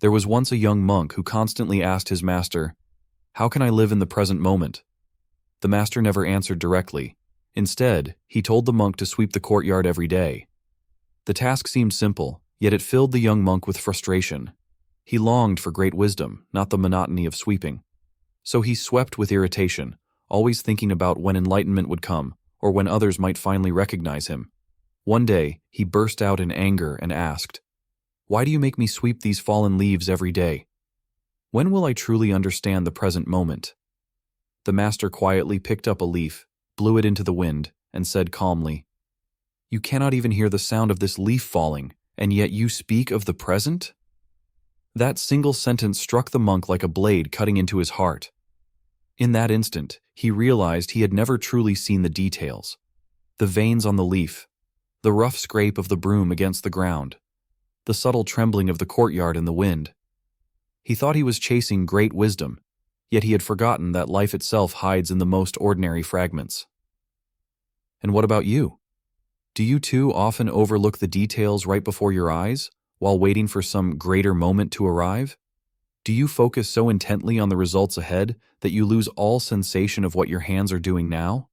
There was once a young monk who constantly asked his master, "How can I live in the present moment?" The master never answered directly. Instead, he told the monk to sweep the courtyard every day. The task seemed simple, yet it filled the young monk with frustration. He longed for great wisdom, not the monotony of sweeping. So he swept with irritation, always thinking about when enlightenment would come, or when others might finally recognize him. One day, he burst out in anger and asked, "Why do you make me sweep these fallen leaves every day? When will I truly understand the present moment?" The master quietly picked up a leaf, blew it into the wind, and said calmly, "You cannot even hear the sound of this leaf falling, and yet you speak of the present?" That single sentence struck the monk like a blade cutting into his heart. In that instant, he realized he had never truly seen the details. The veins on the leaf, the rough scrape of the broom against the ground, the subtle trembling of the courtyard in the wind. He thought he was chasing great wisdom, yet he had forgotten that life itself hides in the most ordinary fragments. And what about you? Do you too often overlook the details right before your eyes, while waiting for some greater moment to arrive? Do you focus so intently on the results ahead that you lose all sensation of what your hands are doing now?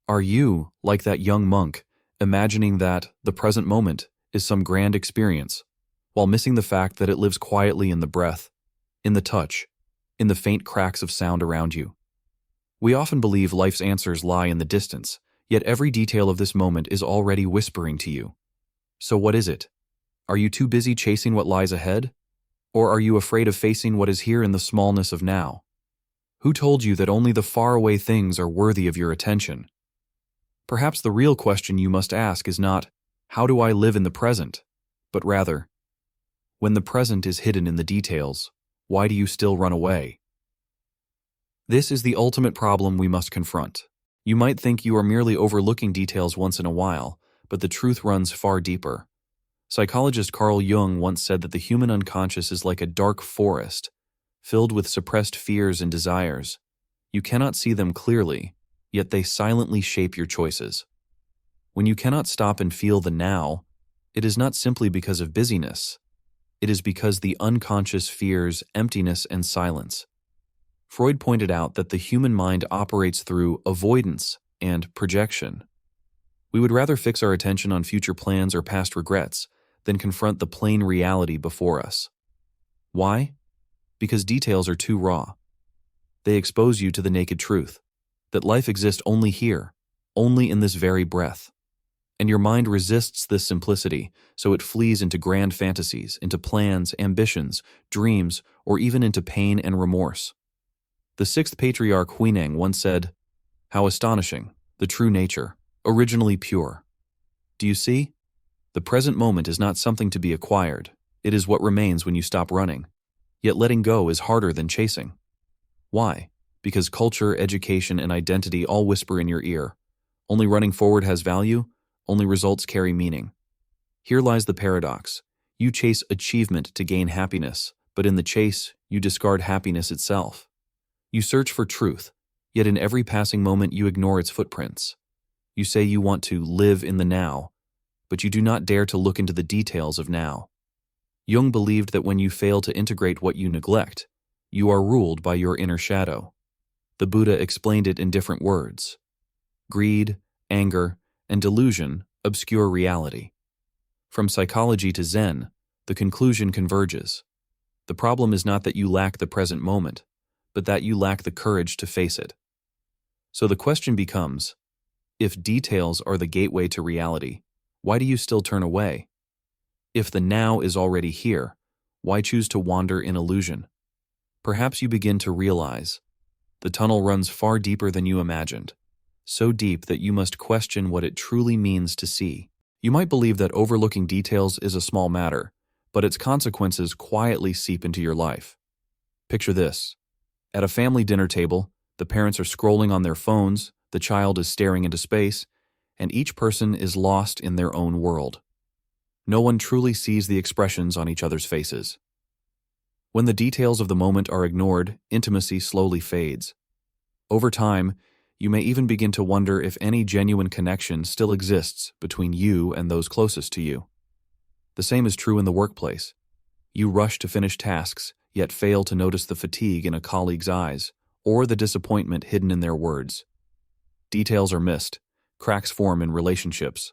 Are you, like that young monk, imagining that the present moment is some grand experience, while missing the fact that it lives quietly in the breath, in the touch, in the faint cracks of sound around you? We often believe life's answers lie in the distance, yet every detail of this moment is already whispering to you. So what is it? Are you too busy chasing what lies ahead? Or are you afraid of facing what is here in the smallness of now? Who told you that only the faraway things are worthy of your attention? Perhaps the real question you must ask is not, "How do I live in the present?" but rather, "When the present is hidden in the details, why do you still run away?" This is the ultimate problem we must confront. You might think you are merely overlooking details once in a while, but the truth runs far deeper. Psychologist Carl Jung once said that the human unconscious is like a dark forest, filled with suppressed fears and desires. You cannot see them clearly, yet they silently shape your choices. When you cannot stop and feel the now, it is not simply because of busyness. It is because the unconscious fears emptiness and silence. Freud pointed out that the human mind operates through avoidance and projection. We would rather fix our attention on future plans or past regrets than confront the plain reality before us. Why? Because details are too raw. They expose you to the naked truth, that life exists only here, only in this very breath. And your mind resists this simplicity, so it flees into grand fantasies, into plans, ambitions, dreams, or even into pain and remorse. The sixth patriarch Huineng once said, "How astonishing, the true nature, originally pure." Do you see? The present moment is not something to be acquired. It is what remains when you stop running. Yet letting go is harder than chasing. Why? Because culture, education, and identity all whisper in your ear. Only running forward has value, only results carry meaning. Here lies the paradox. You chase achievement to gain happiness, but in the chase, you discard happiness itself. You search for truth, yet in every passing moment you ignore its footprints. You say you want to live in the now, but you do not dare to look into the details of now. Jung believed that when you fail to integrate what you neglect, you are ruled by your inner shadow. The Buddha explained it in different words. Greed, anger, and delusion obscure reality. From psychology to Zen, the conclusion converges. The problem is not that you lack the present moment, but that you lack the courage to face it. So the question becomes, if details are the gateway to reality, why do you still turn away? If the now is already here, why choose to wander in illusion? Perhaps you begin to realize the tunnel runs far deeper than you imagined, so deep that you must question what it truly means to see. You might believe that overlooking details is a small matter, but its consequences quietly seep into your life. Picture this. At a family dinner table, the parents are scrolling on their phones, the child is staring into space, and each person is lost in their own world. No one truly sees the expressions on each other's faces. When the details of the moment are ignored, intimacy slowly fades. Over time, you may even begin to wonder if any genuine connection still exists between you and those closest to you. The same is true in the workplace. You rush to finish tasks, yet fail to notice the fatigue in a colleague's eyes, or the disappointment hidden in their words. Details are missed, cracks form in relationships.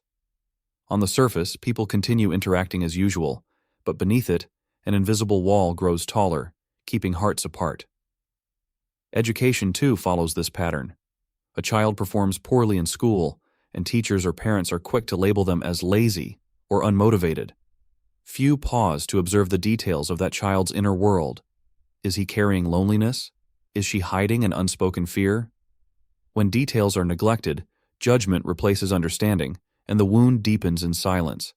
On the surface, people continue interacting as usual, but beneath it, an invisible wall grows taller, keeping hearts apart. Education, too, follows this pattern. A child performs poorly in school, and teachers or parents are quick to label them as lazy or unmotivated. Few pause to observe the details of that child's inner world. Is he carrying loneliness? Is she hiding an unspoken fear? When details are neglected, judgment replaces understanding, and the wound deepens in silence.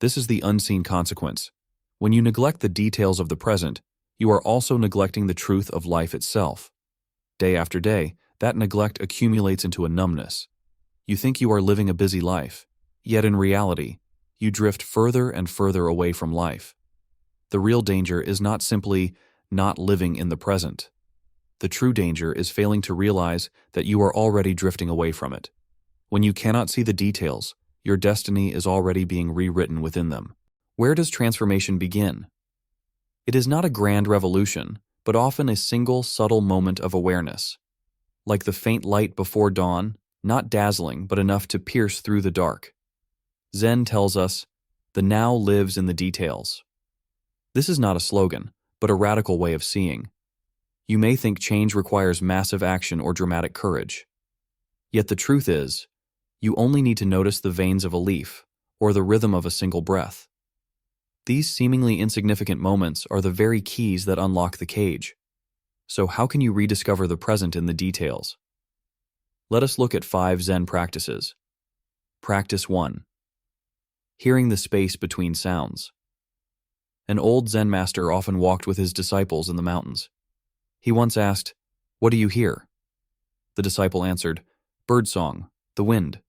This is the unseen consequence. When you neglect the details of the present, you are also neglecting the truth of life itself. Day after day, that neglect accumulates into a numbness. You think you are living a busy life, yet in reality, you drift further and further away from life. The real danger is not simply not living in the present. The true danger is failing to realize that you are already drifting away from it. When you cannot see the details, your destiny is already being rewritten within them. Where does transformation begin? It is not a grand revolution, but often a single subtle moment of awareness. Like the faint light before dawn, not dazzling but enough to pierce through the dark. Zen tells us, the now lives in the details. This is not a slogan, but a radical way of seeing. You may think change requires massive action or dramatic courage. Yet the truth is, you only need to notice the veins of a leaf or the rhythm of a single breath. These seemingly insignificant moments are the very keys that unlock the cage. So how can you rediscover the present in the details? Let us look at 5 Zen practices. Practice 1. Hearing the space between sounds. An old Zen master often walked with his disciples in the mountains. He once asked, "What do you hear?" The disciple answered, "Birdsong, the wind."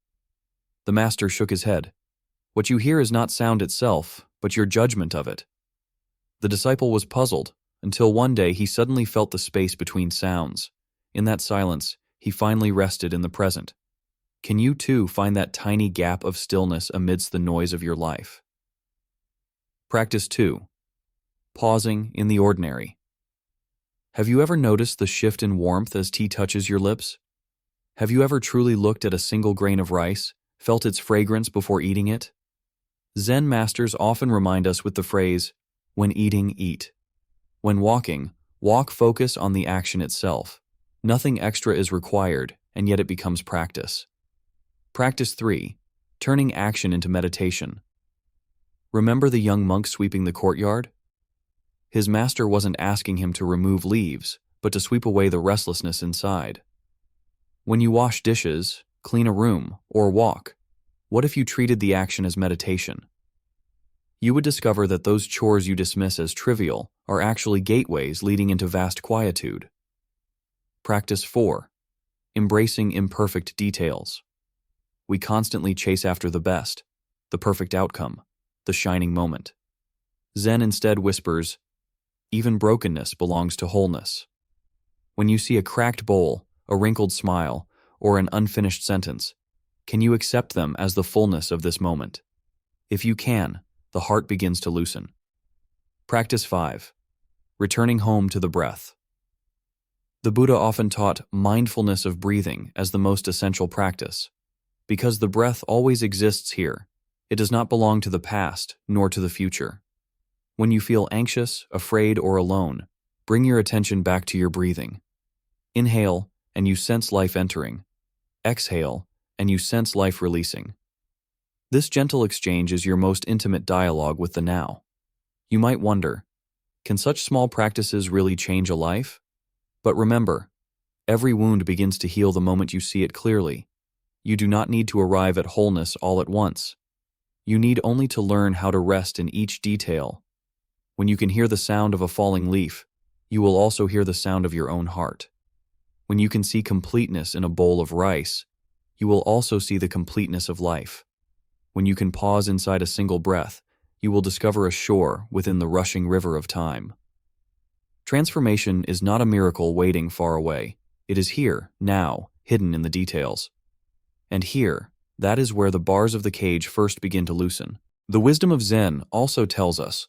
The master shook his head. "What you hear is not sound itself, but your judgment of it." The disciple was puzzled, until one day he suddenly felt the space between sounds. In that silence, he finally rested in the present. Can you too find that tiny gap of stillness amidst the noise of your life? Practice 2. Pausing in the ordinary. Have you ever noticed the shift in warmth as tea touches your lips? Have you ever truly looked at a single grain of rice, felt its fragrance before eating it? Zen masters often remind us with the phrase, "When eating, eat." When walking, walk focus on the action itself. Nothing extra is required, and yet it becomes practice. Practice 3. Turning action into meditation. Remember the young monk sweeping the courtyard? His master wasn't asking him to remove leaves, but to sweep away the restlessness inside. When you wash dishes, clean a room, or walk, what if you treated the action as meditation? You would discover that those chores you dismiss as trivial are actually gateways leading into vast quietude. Practice 4. Embracing imperfect details. We constantly chase after the best, the perfect outcome, the shining moment. Zen instead whispers, even brokenness belongs to wholeness. When you see a cracked bowl, a wrinkled smile, or an unfinished sentence, can you accept them as the fullness of this moment? If you can, the heart begins to loosen. Practice 5. Returning home to the breath. The Buddha often taught mindfulness of breathing as the most essential practice. Because the breath always exists here, it does not belong to the past nor to the future. When you feel anxious, afraid, or alone, bring your attention back to your breathing. Inhale, and you sense life entering. Exhale, and you sense life releasing. This gentle exchange is your most intimate dialogue with the now. You might wonder, can such small practices really change a life? But remember, every wound begins to heal the moment you see it clearly. You do not need to arrive at wholeness all at once. You need only to learn how to rest in each detail. When you can hear the sound of a falling leaf, you will also hear the sound of your own heart. When you can see completeness in a bowl of rice, you will also see the completeness of life. When you can pause inside a single breath, you will discover a shore within the rushing river of time. Transformation is not a miracle waiting far away. It is here, now, hidden in the details. And here, that is where the bars of the cage first begin to loosen. The wisdom of Zen also tells us,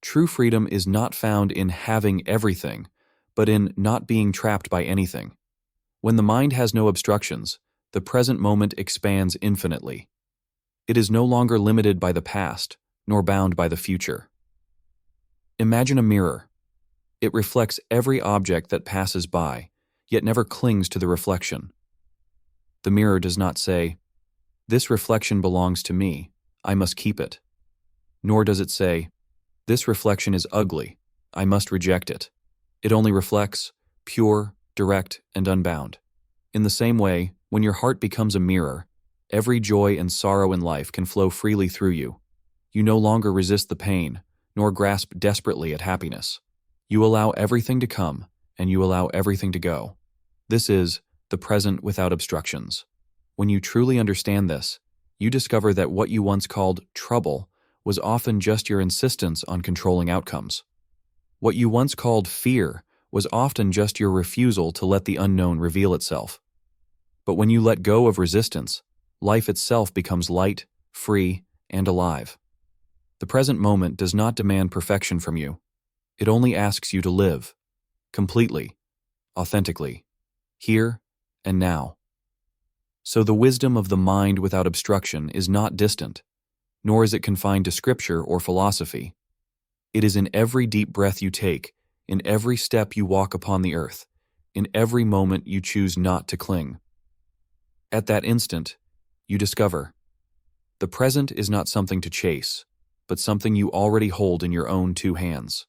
True freedom is not found in having everything, but in not being trapped by anything. When the mind has no obstructions, the present moment expands infinitely. It is no longer limited by the past, nor bound by the future. Imagine a mirror. It reflects every object that passes by, yet never clings to the reflection. The mirror does not say, "This reflection belongs to me, I must keep it." Nor does it say, "This reflection is ugly, I must reject it." It only reflects, pure, direct, and unbound. In the same way, when your heart becomes a mirror, every joy and sorrow in life can flow freely through you. You no longer resist the pain, nor grasp desperately at happiness. You allow everything to come, and you allow everything to go. This is the present without obstructions. When you truly understand this, you discover that what you once called trouble was often just your insistence on controlling outcomes. What you once called fear was often just your refusal to let the unknown reveal itself. But when you let go of resistance, life itself becomes light, free, and alive. The present moment does not demand perfection from you. It only asks you to live, completely, authentically, here and now. So the wisdom of the mind without obstruction is not distant, nor is it confined to scripture or philosophy. It is in every deep breath you take, in every step you walk upon the earth, in every moment you choose not to cling. At that instant, you discover the present is not something to chase, but something you already hold in your own two hands.